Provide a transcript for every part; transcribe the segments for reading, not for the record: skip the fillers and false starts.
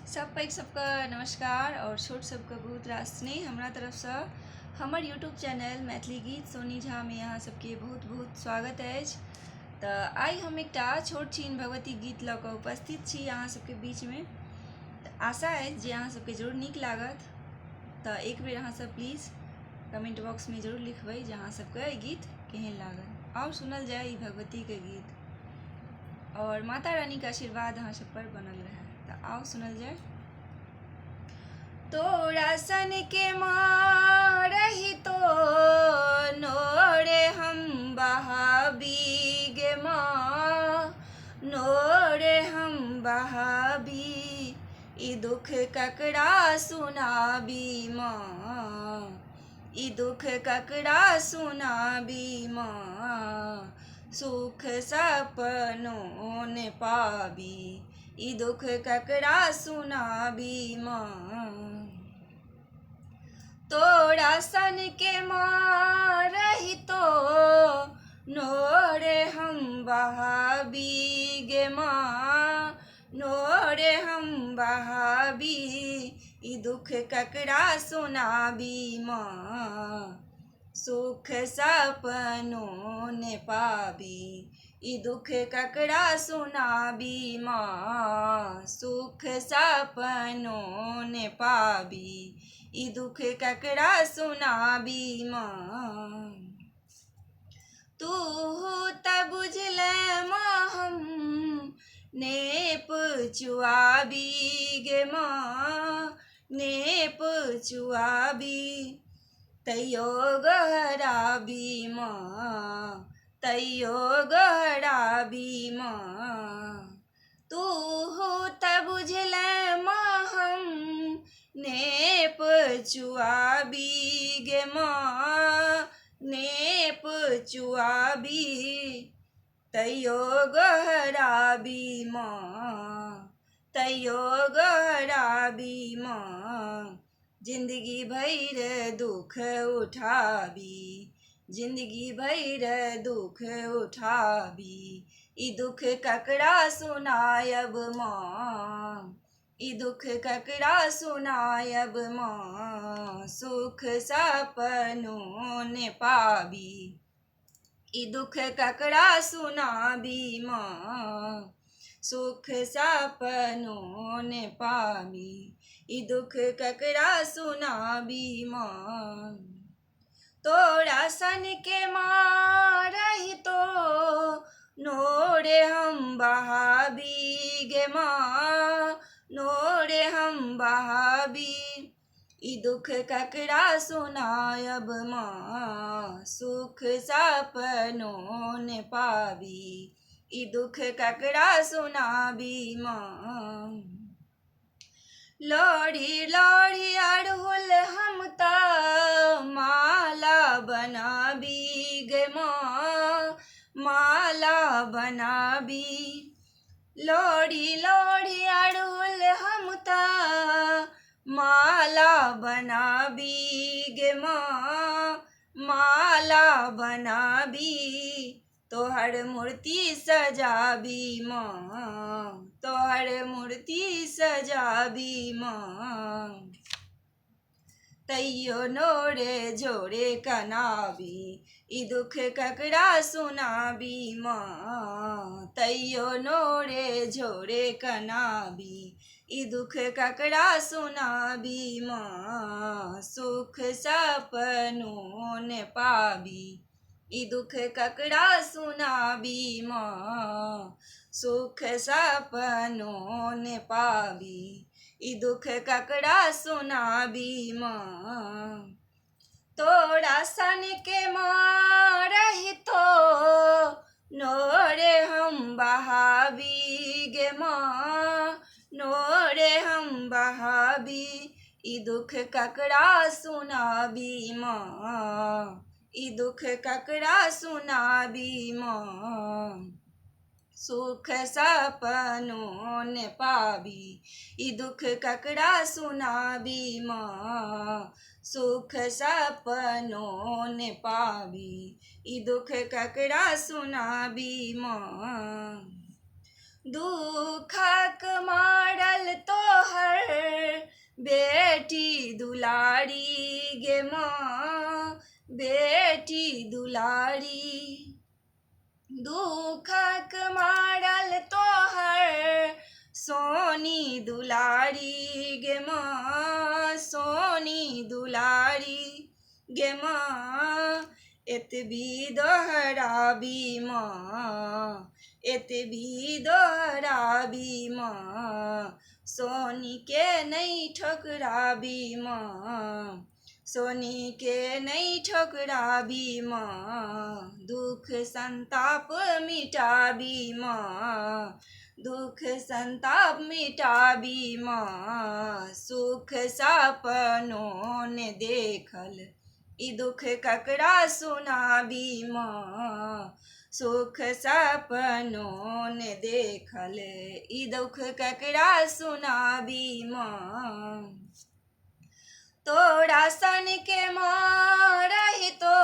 सब पैघ सबके नमस्कार और छोट सबके बहुत रास स्नेह हमरा तरफसँ हमर यूट्यूब चैनल मैथिली गीत सोनी झा में अहाँ सबके बहुत बहुत स्वागत अछि। तऽ आइ हम एकटा छोट छीन भगवती गीत लऽ कऽ उपस्थित छी अहाँ सबके बीच में। तऽ आशा अछि जे अहाँ सबके जरूर नीक लागत। तऽ एक बेर अहाँ सब प्लीज कमेंट बॉक्स में जरूर लिखबै जे अहाँ सबके ई गीत केहन लागल। आओर सुनल जाए ई भगवती के गीत और माता रानी के आशीर्वाद अहाँ सब पर बनल रहे। तऽ आओ सुनल जाए। तोरा सन के माँ रही तो नोरे हम बहाबी गे माँ, नोरे हम बहाबी, ई दुख ककरा सुनाबी माँ, ई दुख ककरा सुनाबी माँ, सुख सपनों ने पाबी, ई दुख ककरा सुनाबी माँ। तोरा सन के माँ रही तो नोरे हम बहाबी गे माँ, नोरे हम बहाबी, ई दुख ककरा सुनाबी माँ, सुख सपनों ने पाबी, ई दुख ककरा सुनाबी माँ, सुख सपनों ने पाबी, ई दुख ककरा सुनाबी माँ। तू त बुझल माँ हम नेप चुआबी गे माँ, नेप चुआबी, तैयो गहराबी माँ, तैयो गहराबी माँ। तू त बुझल माँ हम नेप चुआबी गे माँ, नेप चुआबी, तैयो गहराबी माँ, तैयो गहराबी माँ। जिंदगी भर दुख उठाबी, जिंदगी भर दुख उठाबी, ई दुख ककरा सुनायब माँ, ई दुख ककरा सुनायब माँ, सुख सपनों ने पाबी, ई दुख ककरा सुनाबी माँ, सुख सपनों ने पाबी, ई दुख ककरा सुनाबी माँ। तोरा सन के माँ रही तो नोरे हम बहाबी गे माँ, नोरे हम बहाबी, ई दुख ककरा सुनायब माँ, सुख सपनों ने पाबी, ई दुख ककरा सुनाबी माँ। लड़ी लड़ी अड़हुल हम त माला बनाबी गे माँ, माला बनाबी, लड़ी लड़ी अड़हुल हम त माला बनाबी गे माँ, माला बनाबी, तोहर मूर्ति सजाबी माँ, तोहर मूर्ति सजाबी माँ, तैयो नोरे झोरे कनाबी, ई दुख ककरा सुनाबी माँ, तैयो नोरे झोरे कनाबी, ई दुख ककरा सुनाबी माँ, सुख सपनों ने पाबी, ई दुख ककरा सुनाबी माँ, सुख सपनों ने पाबी, ई दुख ककरा सुनाबी माँ। तोरा सन के माँ रही तो नोरे हम बहाबी गे माँ, नोरे हम बहाबी, ई दुख ककरा सुनाबी माँ, ई दुख ककरा सुनाबी माँ, सुख सपनों ने पाबी, ई दुख ककरा सुनाबी माँ, सुख सपनों ने पाबी, ई दुख ककरा सुनाबी माँ। दुखक मारल तोहर बेटी दुलारी गे माँ बेटी दुलारी, दुखक मारल तोहर सोनी दुलारी गे माँ सोनी दुलारी गे माँ, एतबी दोहराबी माँ एतबी दोहराबी माँ, सोनी के नहीं ठुकराबी माँ सोनी के नहीं ठुकराबी माँ, दुख संताप मिटाबी माँ दुख संताप मिटाबी माँ, सुख सपनों ने देखल ई दुख ककरा सुनाबी माँ सुख सपनों ने देखल ई दुख ककरा सुनाबी माँ, तोरा सन के माँ रही तो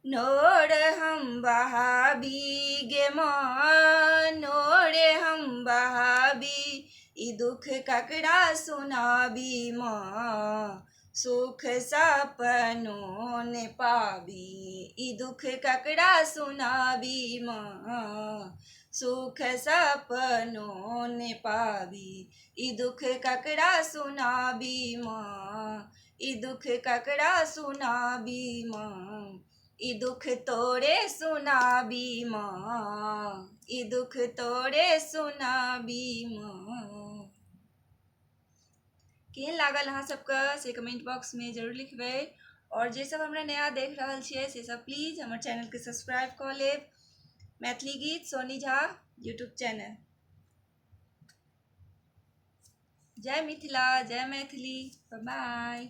नोर हम बहाबी गे माँ नोरे हम बहाबी, ई दुख ककरा सुनाबी माँ सुख सपनों ने पाबी, ई दुख ककरा सुनाबी माँ सुख सपनों ने पाबी, ई दुख ककरा सुनाबी माँ ई दुख ककरा सुनाबी माँ, ई दुख तोरे सुनाबी माँ ई दुख तोरे सुनाबी माँ। केहन लागल अहाँ सबके से कमेंट बॉक्स में जरूर लिखबै, और जे सब हमरा नया देख रहल छियै से सब प्लीज हमर चैनल के सब्सक्राइब कऽ लेब, मैथिली गीत सोनी झा यूट्यूब चैनल। जय मिथिला जय मैथिली, बाय बाय।